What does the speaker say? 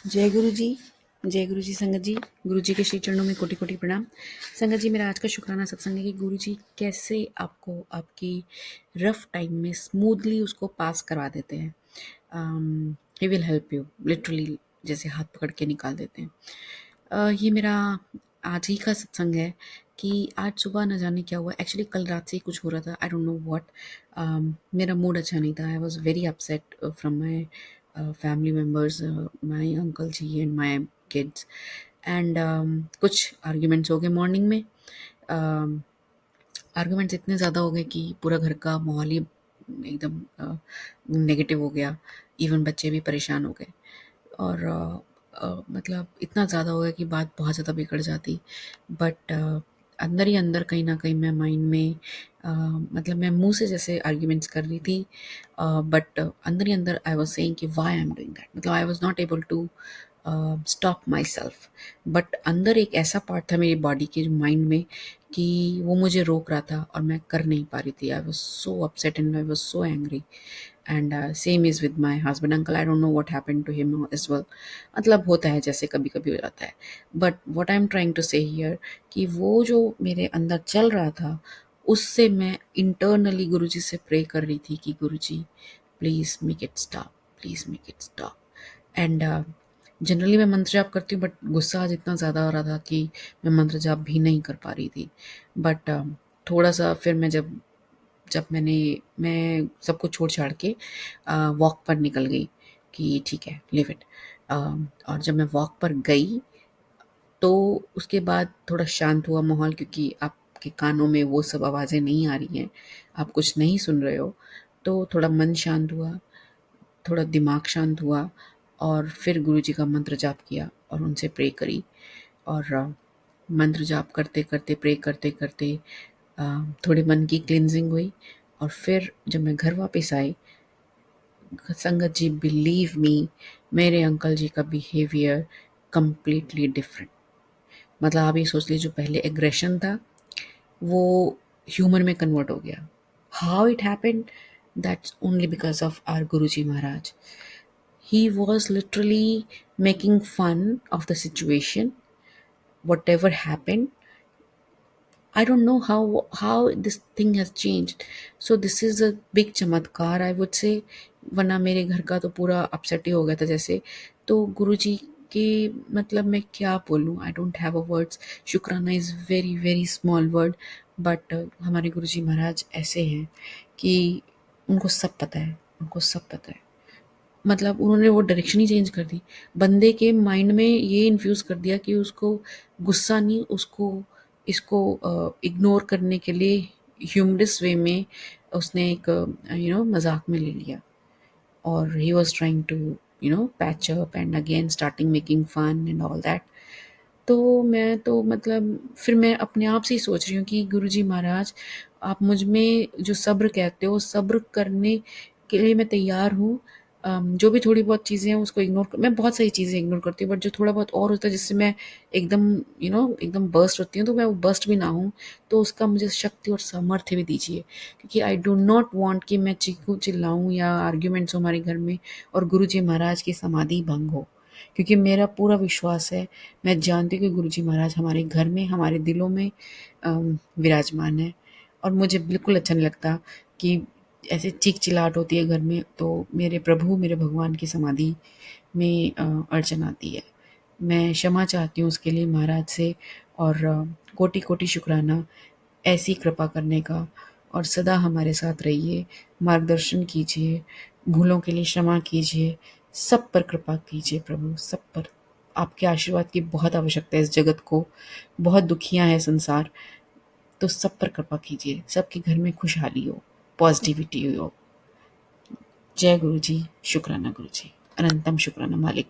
जय गुरु जी। जय गुरु जी। संगत जी, गुरु जी के श्री चरणों में कोटि कोटि प्रणाम। संगत जी, मेरा आज का शुक्राना सत्संग है कि गुरु जी कैसे आपको आपकी रफ टाइम में स्मूथली उसको पास करवा देते हैं। He will help you literally, जैसे हाथ पकड़ के निकाल देते हैं। ये मेरा आज ही का सत्संग है कि आज सुबह न जाने क्या हुआ। एक्चुअली कल रात से ही कुछ हो रहा था, आई डोंट नो व्हाट। मेरा मूड अच्छा नहीं था। I was very upset from my family members, my uncle ji and my kids, and कुछ आर्ग्यूमेंट्स हो गए मॉर्निंग में। आर्ग्यूमेंट्स इतने ज़्यादा हो गए कि पूरा घर का माहौल ही एकदम नेगेटिव हो गया। इवन बच्चे भी परेशान हो गए और मतलब इतना ज़्यादा हो गया कि बात बहुत ज़्यादा बिगड़ जाती। बट अंदर ही अंदर कहीं ना कहीं मैं माइंड में मतलब मैं मुंह से जैसे आर्ग्यूमेंट्स कर रही थी, बट अंदर ही अंदर आई वाज सेइंग कि why I am doing that. मतलब I was not able to stop myself. But अंदर एक ऐसा पार्ट था मेरी बॉडी के माइंड में कि वो मुझे रोक रहा था और मैं कर नहीं पा रही थी। I was so upset and I was so angry. And same is with my husband uncle. I don't know what happened to him as well. मतलब होता है, जैसे कभी कभी हो जाता है। But what I am trying to say here कि वो जो मेरे अंदर चल रहा था, उससे मैं इंटरनली गुरुजी से प्रे कर रही थी कि Guruji please make it stop, please make it stop. And generally मैं मंत्र जाप करती हूँ, बट गुस्सा आज इतना ज़्यादा आ रहा था कि मैं मंत्र जाप भी नहीं कर पा रही थी। बट थोड़ा सा फिर मैं जब जब मैं सबको छोड़ छाड़ के वॉक पर निकल गई कि ठीक है, लिव इट। और जब मैं वॉक पर गई तो उसके बाद थोड़ा शांत हुआ माहौल, क्योंकि आपके कानों में वो सब आवाज़ें नहीं आ रही हैं, आप कुछ नहीं सुन रहे हो। तो थोड़ा मन शांत हुआ, थोड़ा दिमाग शांत हुआ और फिर गुरुजी का मंत्र जाप किया और उनसे प्रे करी। और मंत्र जाप करते करते, प्रे करते करते थोड़े मन की क्लिनजिंग हुई। और फिर जब मैं घर वापस आई, संगत जी बिलीव मी, मेरे अंकल जी का बिहेवियर कंप्लीटली डिफरेंट। मतलब आप ये सोच लीजिए, जो पहले एग्रेशन था वो ह्यूमर में कन्वर्ट हो गया। How it happened? That's only because of our Guruji Maharaj. He was literally making fun of the situation, whatever happened. I don't know how this thing has changed. So this is a big चमत्कार, I would say। वरना मेरे घर का तो पूरा upset he हो गया था जैसे। तो गुरुजी के मतलब मैं क्या बोलूँ, I don't have a words. शुक्राना is very very small word, but हमारे गुरुजी महाराज ऐसे हैं कि उनको सब पता है, उनको सब पता है। मतलब उन्होंने वो डायरेक्शन ही चेंज कर दी। बंदे के माइंड में ये इन्फ्यूज़ कर दिया कि उसको गुस्सा नहीं, उसको इसको इग्नोर करने के लिए ह्यूमरस वे में उसने एक मज़ाक में ले लिया। और he was trying to patch up and again starting making fun and all that. तो मैं तो मतलब फिर मैं अपने आप से ही सोच रही हूँ कि गुरुजी महाराज, आप मुझ में जो सब्र कहते हो, सब्र करने के लिए मैं तैयार हूँ। जो भी थोड़ी बहुत चीज़ें हैं उसको इग्नोर कर, मैं बहुत सारी चीज़ें इग्नोर करती हूँ, बट जो थोड़ा बहुत और होता है जिससे मैं एकदम एकदम बर्स्ट होती हूँ, तो मैं वो बर्स्ट भी ना हूँ। तो उसका मुझे शक्ति और सामर्थ्य भी दीजिए, क्योंकि आई डू नॉट वांट कि मैं चीखूं चिल्लाऊं या आर्ग्यूमेंट्स हो हमारे घर में और गुरुजी महाराज की समाधि भंग हो। क्योंकि मेरा पूरा विश्वास है, मैं जानती हूँ कि गुरुजी महाराज हमारे घर में, हमारे दिलों में विराजमान है। और मुझे बिल्कुल अच्छा नहीं लगता कि ऐसे चीख चिल्लाहट होती है घर में, तो मेरे प्रभु, मेरे भगवान की समाधि में अड़चन आती है। मैं क्षमा चाहती हूँ उसके लिए महाराज से। और कोटि कोटि शुक्राना ऐसी कृपा करने का। और सदा हमारे साथ रहिए, मार्गदर्शन कीजिए, भूलों के लिए क्षमा कीजिए, सब पर कृपा कीजिए प्रभु, सब पर। आपके आशीर्वाद की बहुत आवश्यकता है इस जगत को, बहुत दुखियां है संसार। तो सब पर कृपा कीजिए, सबके घर में खुशहाली हो, पॉजिटिविटी हो। जय गुरु जी। शुक्राना गुरु जी। अनंतम शुक्राना मालिक।